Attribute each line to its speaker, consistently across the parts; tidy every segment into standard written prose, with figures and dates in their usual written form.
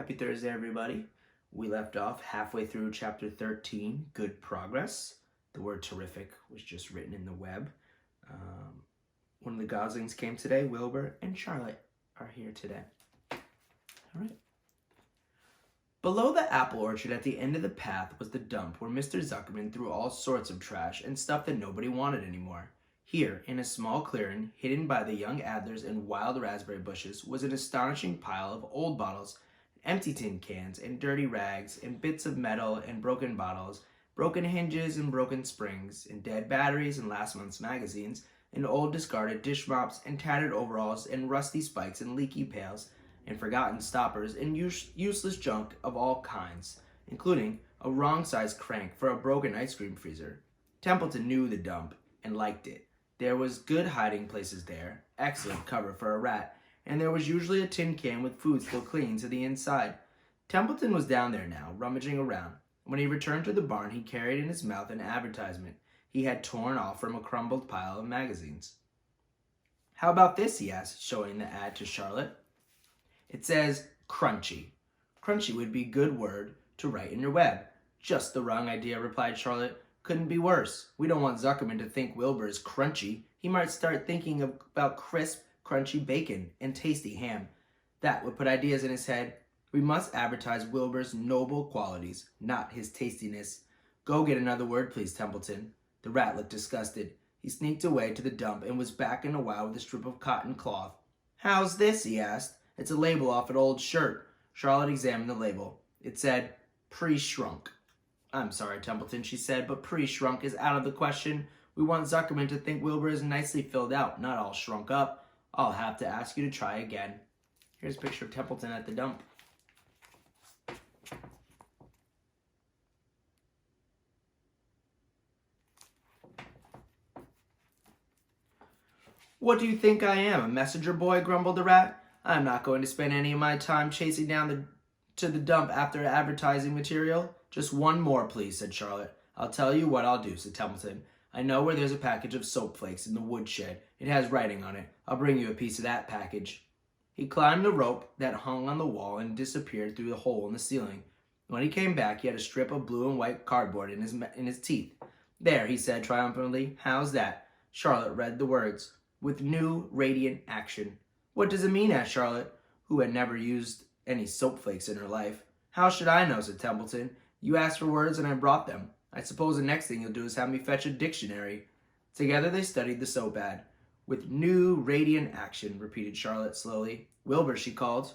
Speaker 1: Happy Thursday, everybody. We left off halfway through chapter 13, Good Progress. The word terrific was just written in the web. One of the Goslings came today. Wilbur and Charlotte are here today. All right. Below the apple orchard at the end of the path was the dump where Mr. Zuckerman threw all sorts of trash and stuff that nobody wanted anymore. Here, in a small clearing, hidden by the young adlers and wild raspberry bushes, was an astonishing pile of old bottles, empty tin cans, and dirty rags, and bits of metal and broken bottles, broken hinges and broken springs, and dead batteries and last month's magazines, and old discarded dish mops, and tattered overalls, and rusty spikes, and leaky pails, and forgotten stoppers, and useless junk of all kinds, including a wrong-sized crank for a broken ice cream freezer. Templeton knew the dump and liked it. There was good hiding places there, excellent cover for a rat, and there was usually a tin can with food still clinging to the inside. Templeton was down there now, rummaging around. When he returned to the barn, he carried in his mouth an advertisement he had torn off from a crumbled pile of magazines. "How about this?" he asked, showing the ad to Charlotte. "It says Crunchy. Crunchy would be a good word to write in your web." "Just the wrong idea," replied Charlotte. "Couldn't be worse. We don't want Zuckerman to think Wilbur is crunchy. He might start thinking about crisp, crunchy bacon and tasty ham. That would put ideas in his head. We must advertise Wilbur's noble qualities, not his tastiness. Go get another word, please, Templeton." The rat looked disgusted. He sneaked away to the dump and was back in a while with a strip of cotton cloth. "How's this?" he asked. "It's a label off an old shirt." Charlotte examined the label. It said, "Pre-shrunk." "I'm sorry, Templeton," she said, "but pre-shrunk is out of the question. We want Zuckerman to think Wilbur is nicely filled out, not all shrunk up. I'll have to ask you to try again." Here's a picture of Templeton at the dump. "What do you think I am, a messenger boy?" grumbled the rat. "I'm not going to spend any of my time chasing down to the dump after advertising material." "Just one more, please," said Charlotte. "I'll tell you what I'll do," said Templeton. "I know where there's a package of soap flakes in the woodshed. It has writing on it. I'll bring you a piece of that package." He climbed the rope that hung on the wall and disappeared through the hole in the ceiling. When he came back, he had a strip of blue and white cardboard in his teeth. "There," he said triumphantly. "How's that?" Charlotte read the words, "With new radiant action." "What does it mean?" asked Charlotte, who had never used any soap flakes in her life. "How should I know?" said Templeton. "You asked for words and I brought them. I suppose the next thing you'll do is have me fetch a dictionary." Together they studied the soap ad. "With new radiant action," repeated Charlotte slowly. "Wilbur," she called.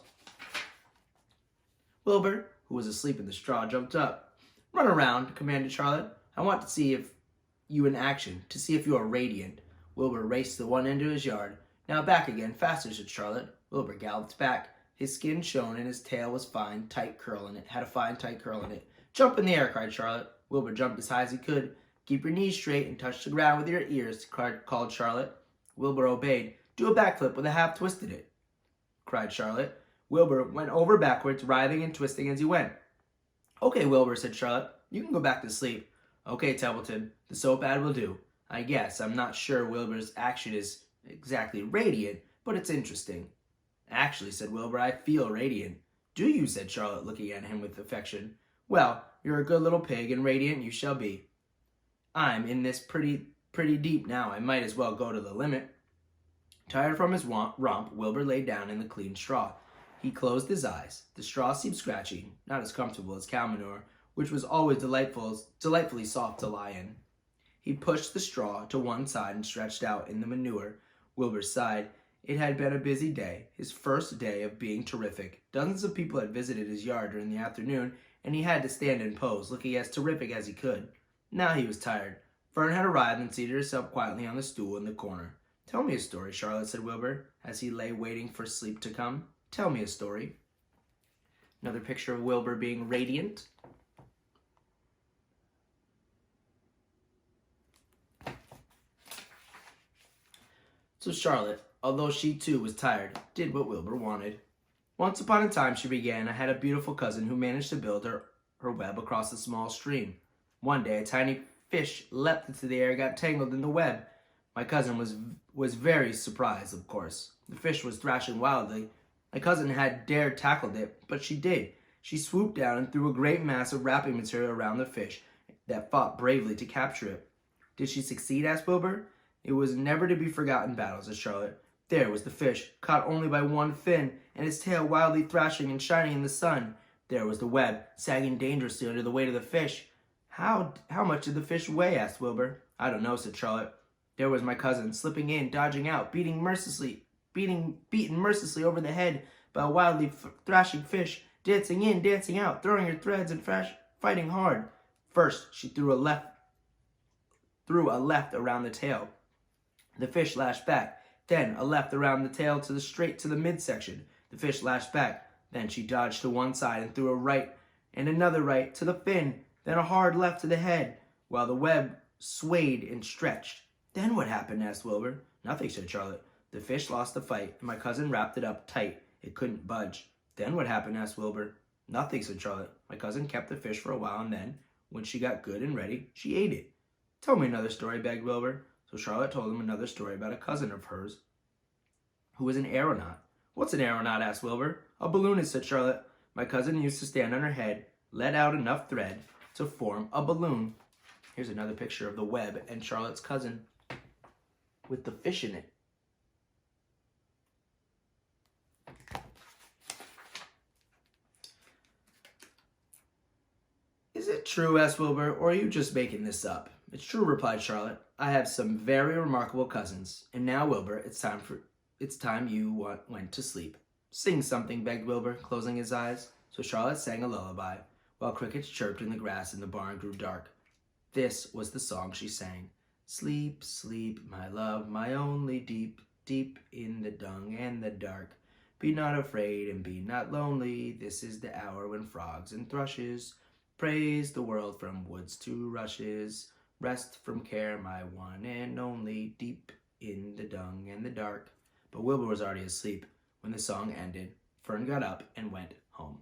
Speaker 1: Wilbur, who was asleep in the straw, jumped up. "Run around," commanded Charlotte. "I want to see if you in action, to see if you are radiant." Wilbur raced to one end of his yard. "Now back again, faster," said Charlotte. Wilbur galloped back. His skin shone and his tail was had a fine, tight curl in it. "Jump in the air," cried Charlotte. Wilbur jumped as high as he could. "Keep your knees straight and touch the ground with your ears," called Charlotte. Wilbur obeyed. "Do a backflip with a half twisted it," cried Charlotte. Wilbur went over backwards, writhing and twisting as he went. "Okay, Wilbur," said Charlotte. "You can go back to sleep." "Okay, Templeton, the soap ad will do. I guess I'm not sure Wilbur's action is exactly radiant, but it's interesting." "Actually," said Wilbur, "I feel radiant." "Do you?" said Charlotte, looking at him with affection. "Well, you're a good little pig, and radiant you shall be. I'm in this pretty deep now. I might as well go to the limit." Tired from his romp, Wilbur lay down in the clean straw. He closed his eyes. The straw seemed scratchy, not as comfortable as cow manure, which was always delightfully soft to lie in. He pushed the straw to one side and stretched out in the manure. Wilbur sighed. It had been a busy day, his first day of being terrific. Dozens of people had visited his yard during the afternoon, and he had to stand and pose, looking as terrific as he could. Now he was tired. Fern had arrived and seated herself quietly on the stool in the corner. "Tell me a story, Charlotte," said Wilbur, as he lay waiting for sleep to come. "Tell me a story." Another picture of Wilbur being radiant. So Charlotte, although she too was tired, did what Wilbur wanted. "Once upon a time," she began, "I had a beautiful cousin who managed to build her web across a small stream. One day a tiny fish leapt into the air and got tangled in the web. My cousin was very surprised, of course. The fish was thrashing wildly. My cousin had dared tackle it, but she did. She swooped down and threw a great mass of wrapping material around the fish that fought bravely to capture it. Did she succeed? Asked Wilbur. It was never to be forgotten battle, said Charlotte. There was the fish, caught only by one fin, and its tail wildly thrashing and shining in the sun. There was the web, sagging dangerously under the weight of the fish. How much did the fish weigh? Asked Wilbur. I don't know, said Charlotte. There was my cousin, slipping in, dodging out, beaten mercilessly over the head by a wildly thrashing fish, dancing in, dancing out, throwing her threads and fighting hard. First, she threw a left around the tail. The fish lashed back. Then a left around the tail straight to the midsection. The fish lashed back. Then she dodged to one side and threw a right and another right to the fin. Then a hard left to the head, while the web swayed and stretched. Then what happened? Asked Wilbur. Nothing, said Charlotte. The fish lost the fight, and my cousin wrapped it up tight. It couldn't budge. Then what happened? Asked Wilbur. Nothing, said Charlotte. My cousin kept the fish for a while, and then, when she got good and ready, she ate it. Tell me another story, begged Wilbur. So Charlotte told him another story about a cousin of hers who was an aeronaut. What's an aeronaut? Asked Wilbur. A balloonist, said Charlotte. My cousin used to stand on her head, let out enough thread to form a balloon. Here's another picture of the web and Charlotte's cousin with the fish in it. Is it true? Asked Wilbur, or are you just making this up? It's true, replied Charlotte. I have some very remarkable cousins. And now, Wilbur, it's time you went to sleep. Sing something, begged Wilbur, closing his eyes. So Charlotte sang a lullaby, while crickets chirped in the grass and the barn grew dark. This was the song she sang. Sleep, sleep, my love, my only, deep, deep in the dung and the dark. Be not afraid and be not lonely. This is the hour when frogs and thrushes praise the world from woods to rushes. Rest from care, my one and only, deep in the dung and the dark. But Wilbur was already asleep when the song ended. Fern got up and went home.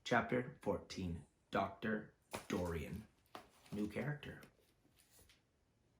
Speaker 1: Chapter 14. Dr. Dorian. New character.